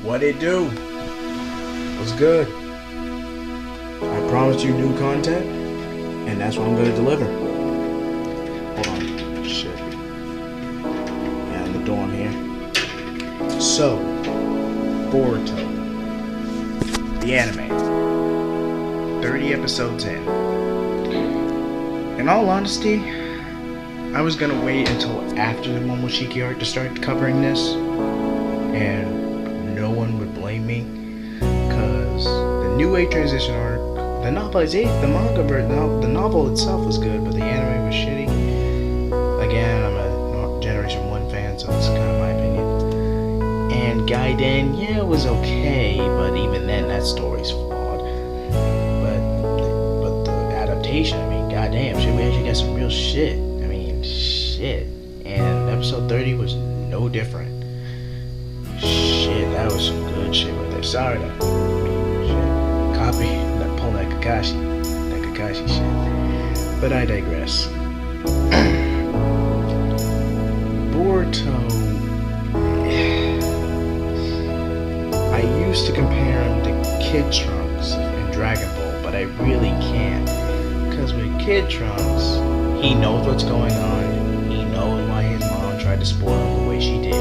What it do? What's good? I promised you new content, and that's what I'm gonna deliver. Hold on. Shit. Yeah, in the dorm here. So, Boruto. The anime. 30 episodes in. In all honesty, I was gonna wait until after the Momoshiki arc to start covering this, and no one would blame me, because the New Age transition arc, the novel itself was good, but the anime was shitty. Again, I'm a Generation 1 fan, so it's kind of my opinion. And Gaiden, yeah, it was okay, but even then, that story's flawed. But the adaptation, I mean, goddamn, shit, we actually got some real shit. I mean, shit. And episode 30 was no different. Shit, that was some good shit right there. Sorry to copy that, pull that Kakashi shit. But I digress. Boruto. I used to compare him to Kid Trunks in Dragon Ball, but I really can't. Because with Kid Trunks, he knows what's going on. He knows why his mom tried to spoil him the way she did.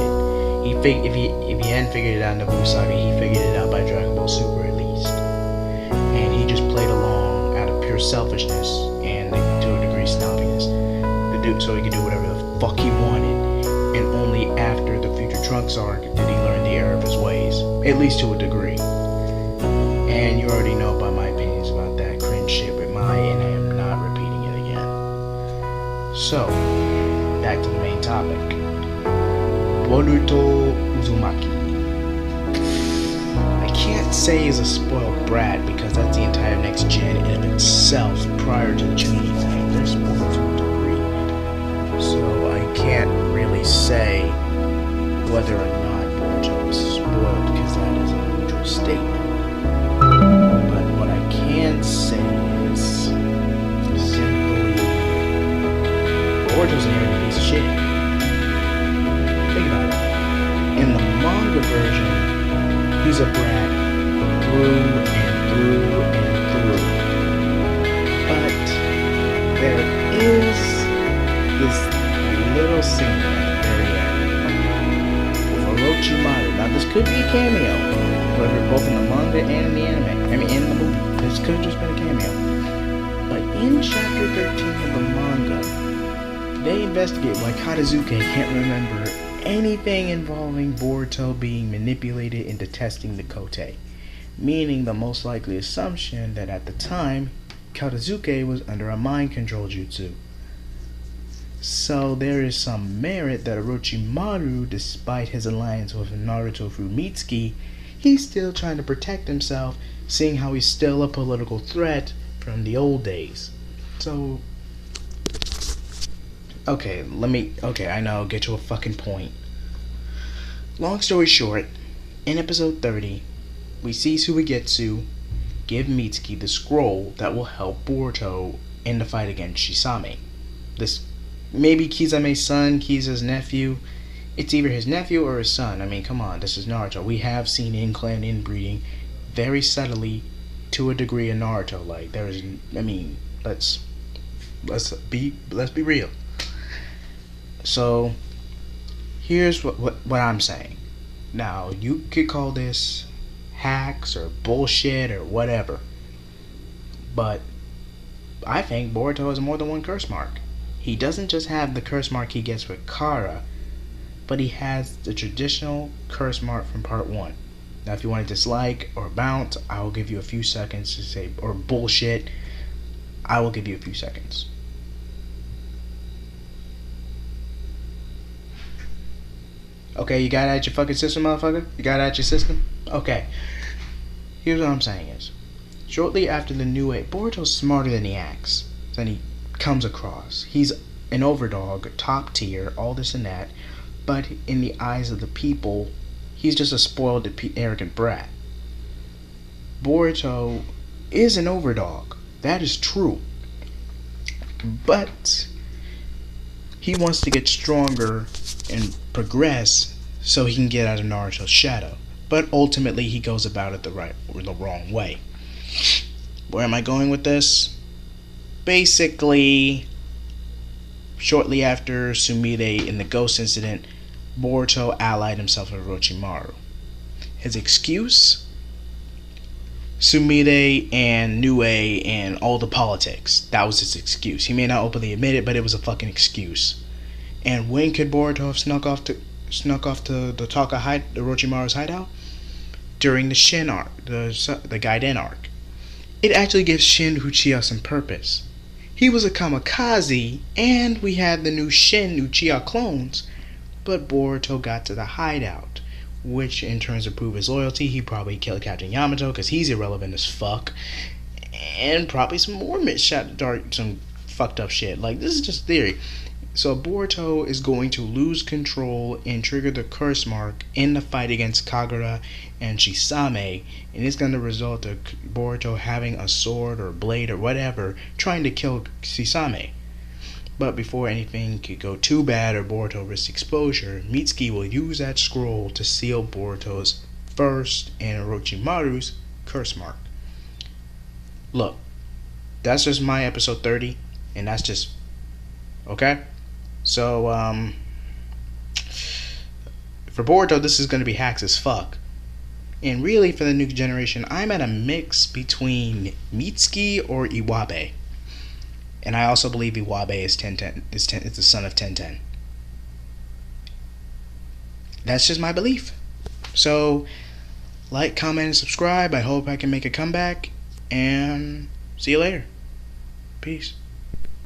If he hadn't figured it out in the Buu Saga, he figured it out by Dragon Ball Super at least. And he just played along out of pure selfishness and to a degree snobbiness, so he could do whatever the fuck he wanted. And only after the Future Trunks arc did he learn the error of his ways, at least to a degree. And you already know by my opinions about that cringe shit with Mai, and I am not repeating it again. So, back to the main topic. Boruto Uzumaki. I can't say he's a spoiled brat because that's the entire next gen in of itself prior to the Chunin thing. They're spoiled to a degree. So I can't really say whether or not Boruto is spoiled because that is a neutral statement. But what I can say is simply Boruto's an arrogant piece of shit. Think about it. In the manga version, he's a brat through and through and through. But there is this little scene at the very end with Orochimaru. Now this could be a cameo, both in the manga and in the anime. I mean, in the movie. This could have just been a cameo. But in chapter 13 of the manga, they investigate why Katazuke can't remember anything involving Boruto being manipulated into testing the Kote, meaning the most likely assumption that at the time, Katazuke was under a mind control jutsu. So there is some merit that Orochimaru, despite his alliance with Naruto through Mitsuki, he's still trying to protect himself, seeing how he's still a political threat from the old days. So, okay, I know, get to a fucking point. Long story short, in episode 30, we see Suigetsu give Mitsuki the scroll that will help Boruto in the fight against Shisame. This maybe Kizame's son, Kiza's nephew. It's either his nephew or his son. I mean, come on, this is Naruto. We have seen in-clan inbreeding very subtly to a degree in Naruto. Like, there is, I mean, let's be real. So, here's what I'm saying. Now, you could call this hacks or bullshit or whatever, but I think Boruto has more than one curse mark. He doesn't just have the curse mark he gets with Kara, but he has the traditional curse mark from part 1. Now, if you want to dislike or bounce, I will give you a few seconds to say, or bullshit, I will give you a few seconds. Okay, you got it out your fucking system, motherfucker? You got it out your system? Okay. Here's what I'm saying is, shortly after the New Age, Boruto's smarter than he acts, than he comes across. He's an overdog, top tier, all this and that, but in the eyes of the people, he's just a spoiled, arrogant brat. Boruto is an overdog. That is true. But he wants to get stronger and progress so he can get out of Naruto's shadow. but ultimately he goes about it the right or the wrong way. Where am I going with this? Basically, shortly after Sumire in the ghost incident, Boruto allied himself with Orochimaru. His excuse? Sumire and Nue and all the politics. That was his excuse. He may not openly admit it, but it was a fucking excuse. And when could Boruto have snuck off to the Orochimaru's hideout? During the Shin arc, the Gaiden arc. It actually gives Shin Uchiha some purpose. He was a kamikaze, and we had the new Shin Uchiha clones, but Boruto got to the hideout, which in terms of prove his loyalty, he probably killed Captain Yamato because he's irrelevant as fuck, and probably some more some fucked up shit. Like, this is just theory. So Boruto is going to lose control and trigger the curse mark in the fight against Kagura and Chisame, and it's going to result in Boruto having a sword or blade or whatever trying to kill Chisame. But before anything could go too bad or Boruto risks exposure, Mitsuki will use that scroll to seal Boruto's first and Orochimaru's curse mark. Look, that's just my episode 30, and that's just okay. So for Boruto, this is going to be hacks as fuck. And really, for the new generation, I'm at a mix between Mitsuki or Iwabe. And I also believe Iwabe is it's the son of Tenten. That's just my belief. So, like, comment, and subscribe. I hope I can make a comeback. And see you later. Peace.